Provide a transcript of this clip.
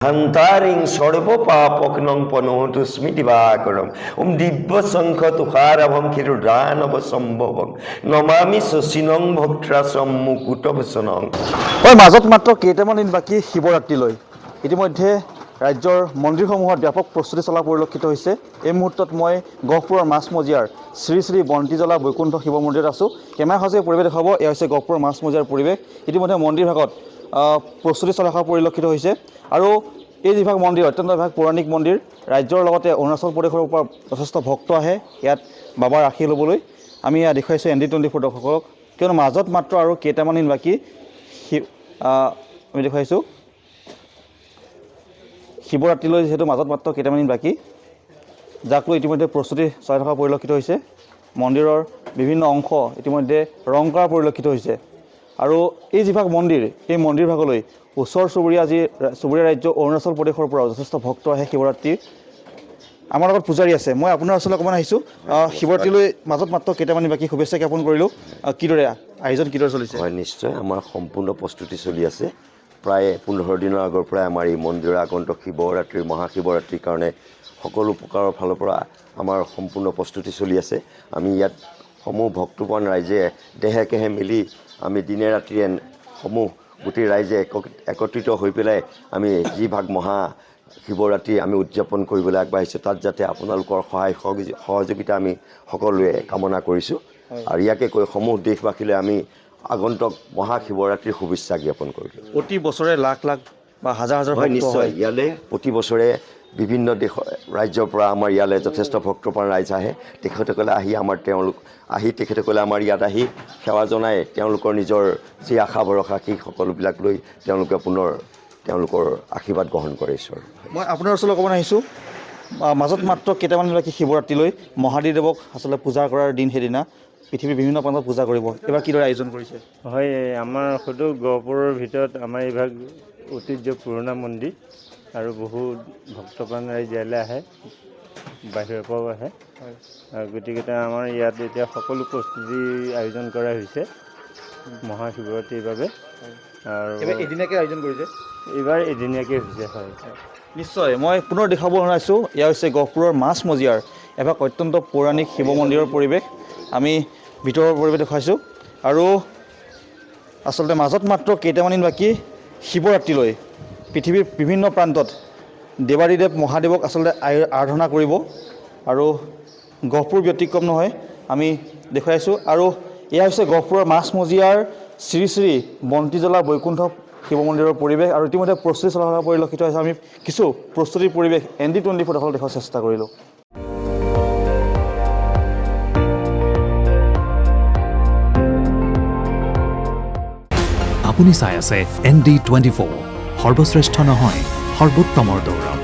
হন্তাৰিং সৰ্বপাপকনং পনোতু স্মৃতিবাকৰম দিব্য শঙ্খ তুষাৰাভং ক্ষীৰদানব সম্ভবং নমামি শশীনং ভক্তাশ্ৰম মুকুটভূষণং। মাজত মাত্ৰ কেইটামান দিন বাকী শিৱৰাত্ৰিলৈ ইতিমধ্যে ৰাজ্যৰ মন্দিৰসমূহত ব্যাপক প্ৰস্তুতি চলা পৰিলক্ষিত হৈছে। এই মুহূৰ্তত মই গহপুৰৰ মাছমজিয়াৰ শ্ৰী শ্ৰী বন্তিজলা বৈকুণ্ঠ শিৱ মন্দিৰত আছোঁ। কেমেৰা সজাই পৰিৱেশ দেখাব। এয়া হৈছে গহপুৰৰ মাছমজিয়াৰ পৰিৱেশ। ইতিমধ্যে মন্দিৰভাগত প্ৰস্তুতি চলাই থকা পৰিলক্ষিত হৈছে আৰু এই যিভাগ মন্দিৰ অত্যন্ত এভাগ পৌৰাণিক মন্দিৰ। ৰাজ্যৰ লগতে অৰুণাচল প্ৰদেশৰ পৰা যথেষ্ট ভক্ত আহে ইয়াত বাবাৰ আশীষ ল'বলৈ। আমি ইয়াত দেখুৱাইছোঁ ND24 দৰ্শকক, কিয়নো মাজত মাত্ৰ আৰু কেইটামান দিন বাকী আমি দেখুৱাইছোঁ শিৱৰাত্ৰিলৈ, যিহেতু মাজত মাত্ৰ কেইটামান দিন বাকী, যাক লৈ ইতিমধ্যে প্ৰস্তুতি চলাই থকা পৰিলক্ষিত হৈছে। মন্দিৰৰ বিভিন্ন অংশ ইতিমধ্যে ৰং কৰা পৰিলক্ষিত হৈছে আৰু এই যিভাগ মন্দিৰ, এই মন্দিৰভাগলৈ ওচৰ চুবুৰীয়া ৰাজ্য অৰুণাচল প্ৰদেশৰ পৰা যথেষ্ট ভক্ত আহে শিৱৰাত্ৰিৰ। আমাৰ লগত পূজাৰী আছে, মই আপোনাৰ ওচৰলৈ অকণমান আহিছোঁ। শিৱৰাত্ৰিলৈ মাজত মাত্ৰ কেইটামান বাকী, শুভেচ্ছা জ্ঞাপন কৰিলোঁ। কিদৰে আয়োজন কিদৰে চলিছে? হয়, নিশ্চয় আমাৰ সম্পূৰ্ণ প্ৰস্তুতি চলি আছে। প্ৰায় 15 দিনৰ আগৰ পৰাই আমাৰ এই মন্দিৰৰ আগন্তুক শিৱৰাত্ৰিৰ মহাশিৱৰাত্ৰিৰ কাৰণে সকলো প্ৰকাৰৰ ফালৰ পৰা আমাৰ সম্পূৰ্ণ প্ৰস্তুতি চলি আছে। আমি ইয়াত সমূহ ভক্তপ্ৰাণ ৰাইজে দেহে কেহে মিলি আমি দিনে ৰাতিৰে সমূহ গোটেই ৰাইজে একত্ৰিত হৈ পেলাই আমি যি ভাগ মহা শিৱৰাত্ৰি আমি উদযাপন কৰিবলৈ আগবাঢ়িছোঁ, তাত যাতে আপোনালোকৰ সহায় সহযোগিতা আমি সকলোৱে কামনা কৰিছোঁ আৰু ইয়াকে কৈ সমূহ দেশবাসীলৈ আমি আগন্তুক মহাশিৱৰাত্ৰিৰ শুভেচ্ছা জ্ঞাপন কৰিলোঁ। প্ৰতি বছৰে লাখ লাখ বা হাজাৰ হাজাৰ হয়, নিশ্চয় ইয়ালৈ প্ৰতি বছৰে বিভিন্ন ৰাজ্যৰ পৰা আমাৰ ইয়ালৈ যথেষ্ট ভক্তপ্ৰাণ ৰাইজ আহে। তেখেতসকলে আহি তেখেতসকলে আমাৰ ইয়াত আহি সেৱা জনাই তেওঁলোকৰ নিজৰ যি আশা ভৰসা সেই সকলোবিলাক লৈ তেওঁলোকে পুনৰ তেওঁলোকৰ আশীৰ্বাদ গ্ৰহণ কৰে ঈশ্বৰ। মই আপোনাৰ ওচৰলৈ অকণমান আহিছোঁ। মাজত মাত্ৰ কেইটামান বাকী শিৱৰাত্ৰিলৈ মহাদেৱক আচলতে পূজা কৰাৰ দিন, সেইদিনা পৃথিৱীৰ বিভিন্ন প্ৰান্তত পূজা কৰিব। এইবাৰ কিদৰে আয়োজন কৰিছে? হয়, আমাৰ হয়তো গহপুৰৰ ভিতৰত আমাৰ এইভাগ ঐতিহ্য পুৰণা মন্দিৰ আৰু বহুত ভক্তপ্ৰাণ ৰাইজ ইয়ালৈ আহে, বাহিৰৰ পৰাও আহে। গতিকে আমাৰ ইয়াত এতিয়া সকলো প্ৰস্তুতি আয়োজন কৰা হৈছে মহাশিৱৰাত্ৰিৰ বাবে। আৰু এদিনীয়াকৈ আয়োজন কৰিছে? এইবাৰ এদিনীয়াকৈ হৈছে। হয়, নিশ্চয়। মই পুনৰ দেখাব জনাইছোঁ, এয়া হৈছে গহপুৰৰ মাছমজিয়াৰ এভাগ অত্যন্ত পৌৰাণিক শিৱ মন্দিৰৰ পৰিৱেশ। আমি ভিতৰৰ পৰিৱেশ দেখুৱাইছোঁ আৰু আচলতে মাজত মাত্ৰ কেইটামান দিন বাকী শিৱৰাত্ৰিলৈ পৃথিৱীৰ বিভিন্ন প্ৰান্তত দেৱাদিদেৱ মহাদেৱক আচলতে আৰাধনা কৰিব আৰু গহপুৰ ব্যতিক্ৰম নহয়, আমি দেখুৱাইছোঁ। আৰু এয়া হৈছে গহপুৰৰ মাছমজিয়াৰ শ্ৰী শ্ৰী বন্তিজলা বৈকুণ্ঠ শিৱ মন্দিৰৰ পৰিৱেশ আৰু ইতিমধ্যে প্ৰস্তুতি চলাই থকা পৰিলক্ষিত হৈছে। আমি কিছু প্ৰস্তুতিৰ পৰিৱেশ ND24 দখল দেখাৰ চেষ্টা কৰিলোঁ। আপুনি চাই আছে ND24, সৰ্বশ্ৰেষ্ঠ নহয় সৰ্বোত্তমৰ দৌৰ।